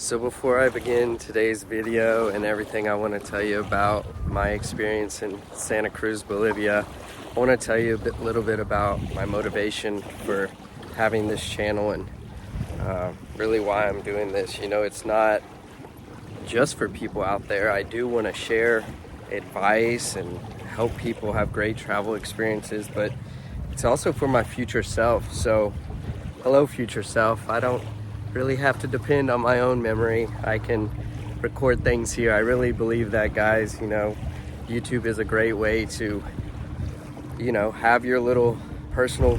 So before I begin today's video and everything I want to tell you about my experience in Santa Cruz, Bolivia, I want to tell you a little bit about my motivation for having this channel and really why I'm doing this. You know, it's not just for people out there. I do want to share advice and help people have great travel experiences, but it's also for my future self. So hello, future self. I don't really have to depend on my own memory. I can record things here. I really believe that, guys. You know, YouTube is a great way to, you know, have your little personal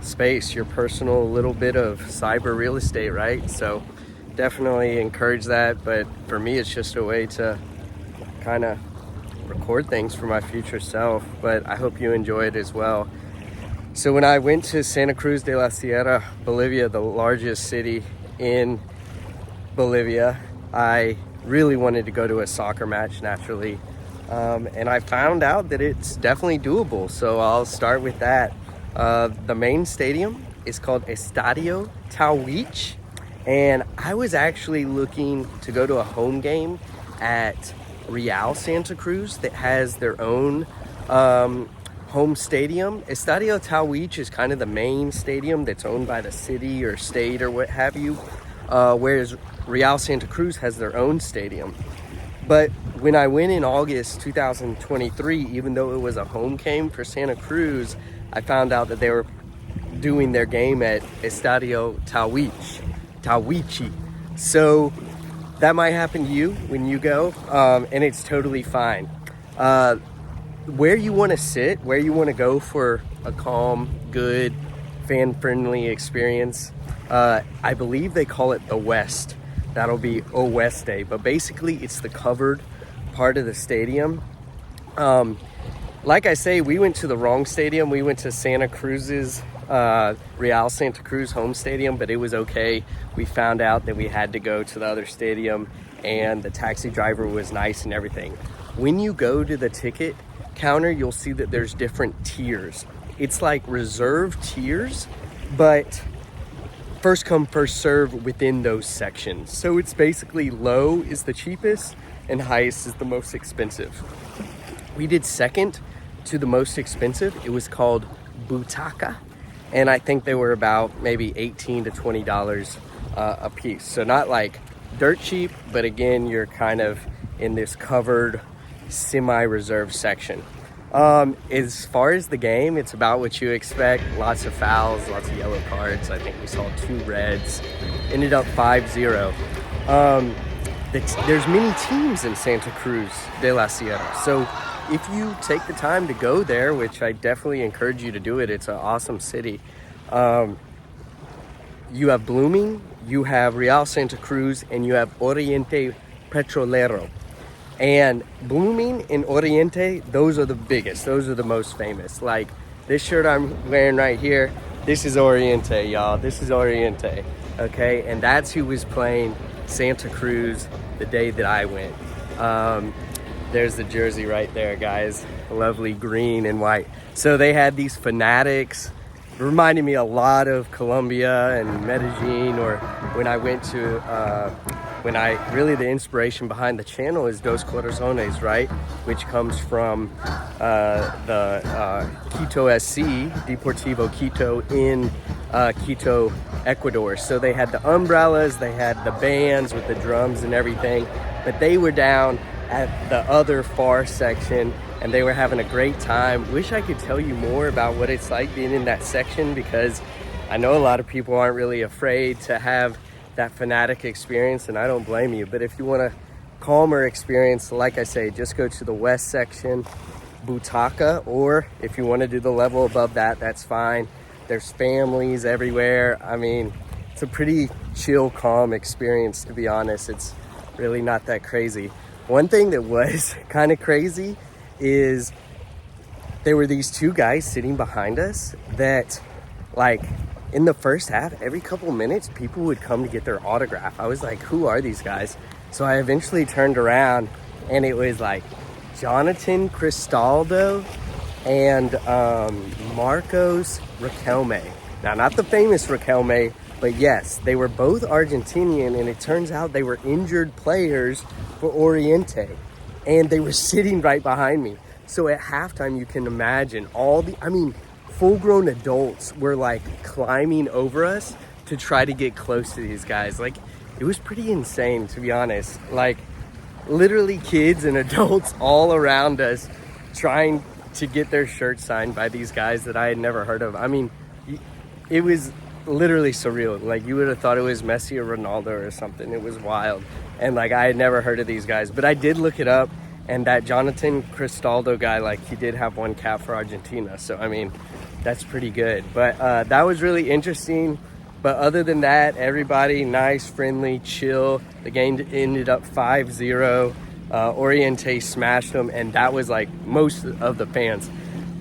space, your personal little bit of cyber real estate, right? So definitely encourage that. But for me, it's just a way to kind of record things for my future self. But I hope you enjoy it as well. So when I went to Santa Cruz de la Sierra, Bolivia, the largest city in Bolivia, I really wanted to go to a soccer match naturally. And I found out that it's definitely doable. So I'll start with that. The main stadium is called Estadio Tawich. And I was actually looking to go to a home game at Real Santa Cruz that has their own home stadium. Estadio Tawich is kind of the main stadium that's owned by the city or state or what have you, whereas Real Santa Cruz has their own stadium. But when I went in August 2023, even though it was a home game for Santa Cruz, I found out that they were doing their game at Estadio Tawichi. So that might happen to you when you go, and it's totally fine. Where you want to sit, where you want to go for a calm, good, fan-friendly experience, I believe they call it the West. That'll be Oeste, but basically it's the covered part of the stadium. Like I say, we went to the wrong stadium. We went to Santa Cruz's Real Santa Cruz home stadium, but it was okay. We found out that we had to go to the other stadium, and the taxi driver was nice and everything. When you go to the ticket counter, you'll see that there's different tiers. It's like reserved tiers, but first come, first serve within those sections. So it's basically low is the cheapest and highest is the most expensive. We did second to the most expensive. It was called Butaca, and I think they were about maybe $18 to $20 a piece. So not like dirt cheap, but again, you're kind of in this covered semi-reserve section. As far as the game, it's about what you expect. Lots of fouls, lots of yellow cards. I think we saw 2 reds. Ended up 5-0. There's many teams in Santa Cruz de la Sierra. So if you take the time to go there, which I definitely encourage you to do it, it's an awesome city. You have Blooming, you have Real Santa Cruz, and you have Oriente Petrolero. And Blooming and Oriente, those are the biggest. Those are the most famous. Like this shirt I'm wearing right here, this is Oriente, y'all. This is Oriente, okay? And that's who was playing Santa Cruz the day that I went. There's the jersey right there, guys. Lovely green and white. So they had these fanatics. It reminded me a lot of Colombia and Medellin, or when I went to, really the inspiration behind the channel is Dos Corazones, right? Which comes from the Quito SC, Deportivo Quito in Quito, Ecuador. So they had the umbrellas, they had the bands with the drums and everything, but they were down at the other far section and they were having a great time. Wish I could tell you more about what it's like being in that section, because I know a lot of people aren't really afraid to have that fanatic experience, and I don't blame you. But if you want a calmer experience, like I say, just go to the west section, Butaca, or if you want to do the level above that, that's fine. There's families everywhere. I mean, it's a pretty chill, calm experience, to be honest. It's really not that crazy. One thing that was kind of crazy is there were these 2 guys sitting behind us that, like, in the first half, every couple minutes, people would come to get their autograph. I was like, who are these guys? So I eventually turned around, and it was like Jonathan Cristaldo and Marcos Riquelme. Now, not the famous Riquelme, But yes, they were both Argentinian, and it turns out they were injured players for Oriente, and they were sitting right behind me. So at halftime, you can imagine full-grown adults were like climbing over us to try to get close to these guys. Like, it was pretty insane, to be honest. Like, literally kids and adults all around us trying to get their shirts signed by these guys that I had never heard of. I mean, it was literally surreal. Like, you would have thought it was Messi or Ronaldo or something. It was wild. And like, I had never heard of these guys, but I did look it up, and that Jonathan Cristaldo guy, like, he did have one cap for Argentina. So I mean, that's pretty good. But that was really interesting. But other than that, everybody nice, friendly, chill. The game ended up 5-0. Oriente smashed them, and that was like most of the fans.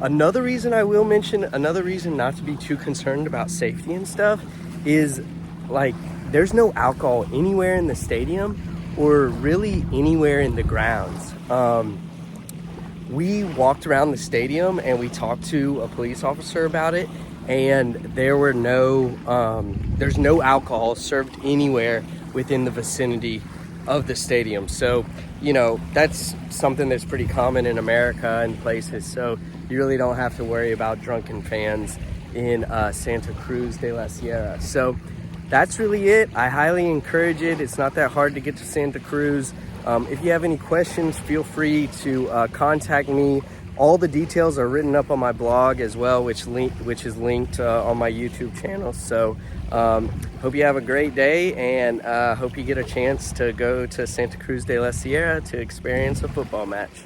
Another reason not to be too concerned about safety and stuff is, like, there's no alcohol anywhere in the stadium or really anywhere in the grounds. We walked around the stadium and we talked to a police officer about it, and there's no alcohol served anywhere within the vicinity of the stadium. So, you know, that's something that's pretty common in America and places. So you really don't have to worry about drunken fans in Santa Cruz de la Sierra. So that's really it. I highly encourage it. It's not that hard to get to Santa Cruz. If you have any questions, feel free to contact me. All the details are written up on my blog as well, which is linked on my YouTube channel. So hope you have a great day, and hope you get a chance to go to Santa Cruz de la Sierra to experience a football match.